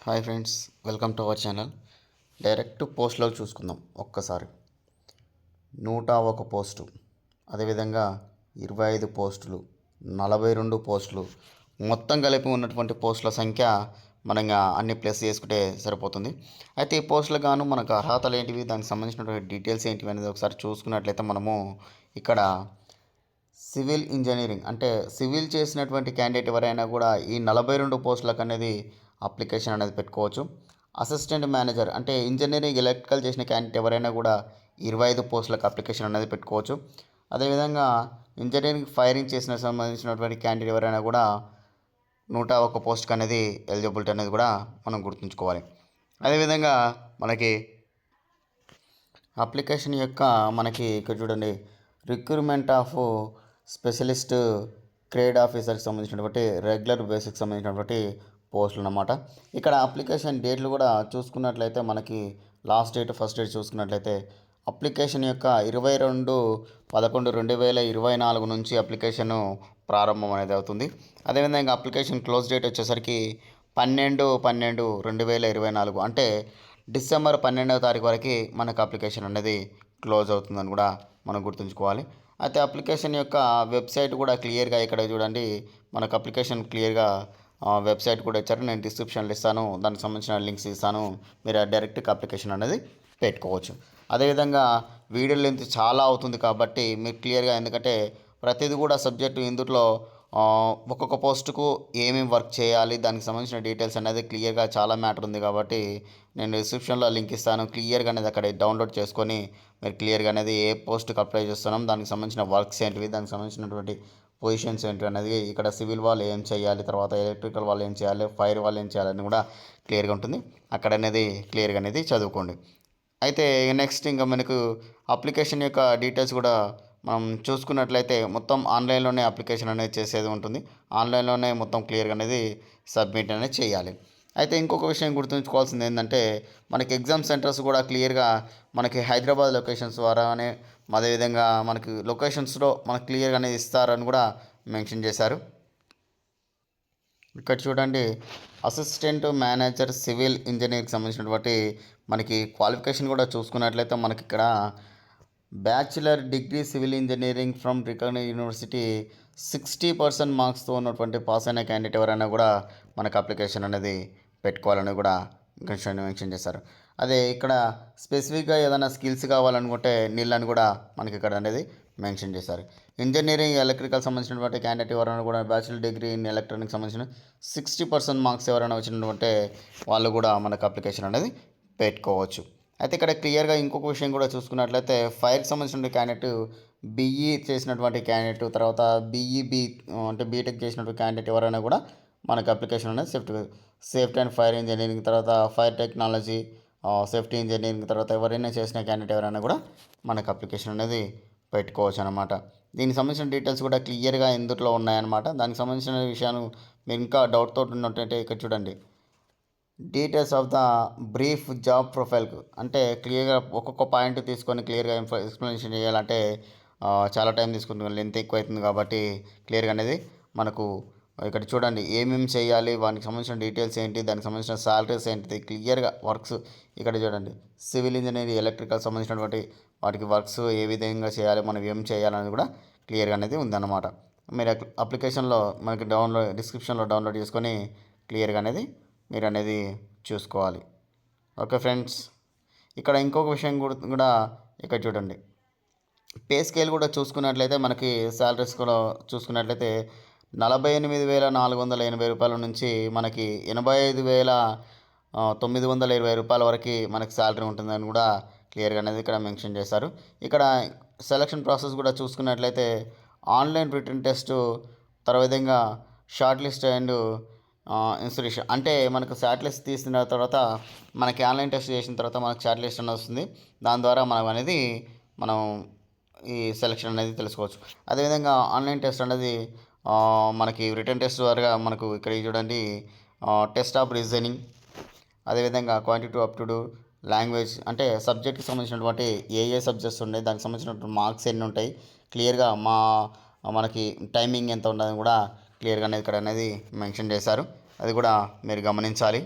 Hi friends, welcome to our channel. Direct పోస్ట్లోకి చూసుకుందాం. ఒక్కసారి 101 పోస్టు, అదేవిధంగా 25 పోస్టులు, 42 పోస్టులు, మొత్తం కలిపి ఉన్నటువంటి పోస్టుల సంఖ్య మనం అన్ని ప్లస్ చేసుకుంటే సరిపోతుంది. అయితే ఈ పోస్టులకు గాను మనకు అర్హతలు ఏంటివి, దానికి సంబంధించినటువంటి డీటెయిల్స్ ఏంటివి అనేది ఒకసారి చూసుకున్నట్లయితే మనము ఇక్కడ సివిల్ ఇంజనీరింగ్ అంటే సివిల్ చేసినటువంటి క్యాండిడేట్ ఎవరైనా కూడా ఈ 42 పోస్టులకు అనేది అప్లికేషన్ అనేది పెట్టుకోవచ్చు. అసిస్టెంట్ మేనేజర్ అంటే ఇంజనీరింగ్ ఎలక్ట్రికల్ చేసిన క్యాండిడేట్ ఎవరైనా కూడా 25 పోస్టులకు అప్లికేషన్ అనేది పెట్టుకోవచ్చు. అదేవిధంగా ఇంజనీరింగ్ ఫైరింగ్ చేసిన సంబంధించినటువంటి క్యాండిడేట్ ఎవరైనా కూడా 101 పోస్ట్కి అనేది ఎలిజిబిలిటీ అనేది కూడా మనం గుర్తుంచుకోవాలి. అదేవిధంగా మనకి అప్లికేషన్ యొక్క మనకి ఇక్కడ చూడండి, రిక్రూట్మెంట్ ఆఫ్ స్పెషలిస్ట్ గ్రేడ్ ఆఫీసర్కి సంబంధించినటువంటి రెగ్యులర్ బేసిక్ సంబంధించినటువంటి పోస్టులు అన్నమాట. ఇక్కడ అప్లికేషన్ డేట్లు కూడా చూసుకున్నట్లయితే మనకి లాస్ట్ డేట్ ఫస్ట్ డేట్ చూసుకున్నట్లయితే అప్లికేషన్ యొక్క 22/11/2024 నుంచి అప్లికేషన్ ప్రారంభం అనేది అవుతుంది. అదేవిధంగా అప్లికేషన్ క్లోజ్ డేట్ వచ్చేసరికి 12/12/2024 అంటే డిసెంబర్ 12వ తారీఖు వరకు మనకు అప్లికేషన్ అనేది క్లోజ్ అవుతుందని కూడా మనం గుర్తుంచుకోవాలి. అయితే అప్లికేషన్ యొక్క వెబ్సైట్ కూడా క్లియర్గా ఇక్కడ చూడండి, మనకు అప్లికేషన్ క్లియర్గా వెబ్సైట్ కూడా ఇచ్చారు. నేను డిస్క్రిప్షన్లో ఇస్తాను, దానికి సంబంధించిన లింక్స్ ఇస్తాను. మీరు డైరెక్ట్గా అప్లికేషన్ అనేది పెట్టుకోవచ్చు. అదేవిధంగా వీడియో లెంత్ చాలా అవుతుంది కాబట్టి మీరు క్లియర్గా, ఎందుకంటే ప్రతిదీ కూడా సబ్జెక్టు ఇందులో ఒక్కొక్క పోస్టుకు ఏమేమి వర్క్ చేయాలి, దానికి సంబంధించిన డీటెయిల్స్ అనేది క్లియర్గా చాలా మ్యాటర్ ఉంది కాబట్టి నేను డిస్క్రిప్షన్లో లింక్ ఇస్తాను. క్లియర్గా అనేది అక్కడ డౌన్లోడ్ చేసుకొని మీరు క్లియర్గా అనేది ఏ పోస్ట్కి అప్లై చేస్తున్నాం, దానికి సంబంధించిన వర్క్స్ ఏంటివి, దానికి సంబంధించినటువంటి పొజిషన్స్ ఏంటి అనేది ఇక్కడ సివిల్ వాళ్ళు ఏం చేయాలి, తర్వాత ఎలక్ట్రికల్ వాళ్ళు ఏం చేయాలి, ఫైర్ వాళ్ళు ఏం చేయాలని కూడా క్లియర్గా ఉంటుంది. అక్కడ అనేది క్లియర్గా అనేది చదువుకోండి. అయితే నెక్స్ట్ ఇంకా మనకు అప్లికేషన్ యొక్క డీటెయిల్స్ కూడా మనం చూసుకున్నట్లయితే మొత్తం ఆన్లైన్లోనే అప్లికేషన్ అనేది చేసేది ఉంటుంది. ఆన్లైన్లోనే మొత్తం క్లియర్గా అనేది సబ్మిట్ అనేది చేయాలి. అయితే ఇంకొక విషయం గుర్తుంచుకోవాల్సింది ఏంటంటే మనకి ఎగ్జామ్ సెంటర్స్ కూడా క్లియర్గా మనకి హైదరాబాద్ లొకేషన్స్ ద్వారానే, అదేవిధంగా మనకి లొకేషన్స్లో మనకు క్లియర్గా అనేది ఇస్తారని కూడా మెన్షన్ చేశారు. ఇక్కడ చూడండి, అసిస్టెంట్ మేనేజర్ సివిల్ ఇంజనీర్కి సంబంధించినటువంటి మనకి క్వాలిఫికేషన్ కూడా చూసుకున్నట్లయితే మనకి ఇక్కడ bachelor degree civil engineering from recognised university 60% మార్క్స్తో ఉన్నటువంటి పాస్ అయిన క్యాండిడేట్ ఎవరైనా కూడా మనకు అప్లికేషన్ అనేది పెట్టుకోవాలని కూడా మెన్షన్ చేశారు. అదే ఇక్కడ స్పెసిఫిక్గా ఏదైనా స్కిల్స్ కావాలనుకుంటే నీళ్ళని కూడా మనకి ఇక్కడ అనేది మెన్షన్ చేశారు. ఇంజనీరింగ్ ఎలక్ట్రికల్ సంబంధించినటువంటి క్యాండిడేట్ ఎవరైనా కూడా బ్యాచిలర్ డిగ్రీ ఇన్ ఎలక్ట్రానిక్ సంబంధించిన 60% మార్క్స్ ఎవరైనా వచ్చినటువంటి వాళ్ళు కూడా మనకు అప్లికేషన్ అనేది పెట్టుకోవచ్చు. అయితే ఇక్కడ క్లియర్గా ఇంకొక విషయం కూడా చూసుకున్నట్లయితే ఫైర్కి సంబంధించిన క్యాండిడేట్ బీఈ చేసినటువంటి క్యాండిడేట్, తర్వాత బీఈబీ అంటే బీటెక్ చేసినటువంటి క్యాండిడేట్ ఎవరైనా కూడా మనకు అప్లికేషన్ అనేది సేఫ్టీ అండ్ ఫైర్ ఇంజనీరింగ్, తర్వాత ఫైర్ టెక్నాలజీ, సేఫ్టీ ఇంజనీరింగ్, తర్వాత ఎవరైనా చేసిన క్యాండిడేట్ ఎవరైనా కూడా మనకు అప్లికేషన్ అనేది పెట్టుకోవచ్చు అనమాట. దీనికి సంబంధించిన డీటెయిల్స్ కూడా క్లియర్గా ఇందులో ఉన్నాయన్నమాట. దానికి సంబంధించిన విషయాలు మీరు ఇంకా డౌట్తో ఉన్నట్టయితే ఇక్కడ చూడండి, details of the brief job ప్రొఫైల్కు అంటే క్లియర్గా ఒక్కొక్క పాయింట్ తీసుకొని క్లియర్గా ఎక్స్ప్లెనేషన్ చేయాలంటే చాలా టైం తీసుకుంటుంది, లెంత్ ఎక్కువ అవుతుంది కాబట్టి క్లియర్గా అనేది మనకు ఇక్కడ చూడండి ఏమేమి చేయాలి, వానికి సంబంధించిన డీటెయిల్స్ ఏంటి, దానికి సంబంధించిన సాలరీస్ ఏంటిది, క్లియర్గా వర్క్స్ ఇక్కడ చూడండి. సివిల్ ఇంజనీరింగ్ ఎలక్ట్రికల్ సంబంధించినటువంటి వాటికి వర్క్స్ ఏ విధంగా చేయాలి, మనం ఏం చేయాలనేది కూడా క్లియర్గా అనేది ఉందన్నమాట. మీరు అప్లికేషన్లో మనకి డిస్క్రిప్షన్లో డౌన్లోడ్ చేసుకొని క్లియర్గా అనేది మీరు అనేది చూసుకోవాలి. ఓకే ఫ్రెండ్స్, ఇక్కడ ఇంకొక విషయం కూడా ఇక్కడ చూడండి, పే స్కేల్ కూడా చూసుకున్నట్లయితే మనకి శాలరీస్ కూడా చూసుకున్నట్లయితే 48,480 రూపాయల నుంచి మనకి 85,920 రూపాయల వరకు మనకి శాలరీ ఉంటుందని కూడా క్లియర్గా అనేది ఇక్కడ మెన్షన్ చేశారు. ఇక్కడ సెలక్షన్ ప్రాసెస్ కూడా చూసుకున్నట్లయితే ఆన్లైన్ రిటన్ టెస్ట్, విధంగా షార్ట్ లిస్ట్ అండ్ ఇన్స్టిట్యూషన్ అంటే మనకు షార్ట్ లిస్ట్ తీసిన తర్వాత మనకి ఆన్లైన్ టెస్ట్ చేసిన తర్వాత మనకు షార్ట్ లిస్ట్ అనేది వస్తుంది. దాని ద్వారా మనం ఈ సెలక్షన్ అనేది తెలుసుకోవచ్చు. అదేవిధంగా ఆన్లైన్ టెస్ట్ అనేది మనకి రిటర్న్ టెస్ట్ ద్వారా మనకు ఇక్కడ చూడండి, టెస్ట్ ఆఫ్ రీజనింగ్, అదేవిధంగా క్వాంటిటీ అప్టిట్యూడ్, లాంగ్వేజ్ అంటే సబ్జెక్ట్కి సంబంధించినటువంటి ఏ సబ్జెక్ట్స్ ఉన్నాయి, దానికి సంబంధించినటువంటి మార్క్స్ ఎన్ని ఉంటాయి, క్లియర్గా మనకి టైమింగ్ ఎంత ఉండదని కూడా క్లియర్గా అనేది ఇక్కడ అనేది మెన్షన్ చేశారు. అది కూడా మీరు గమనించాలి.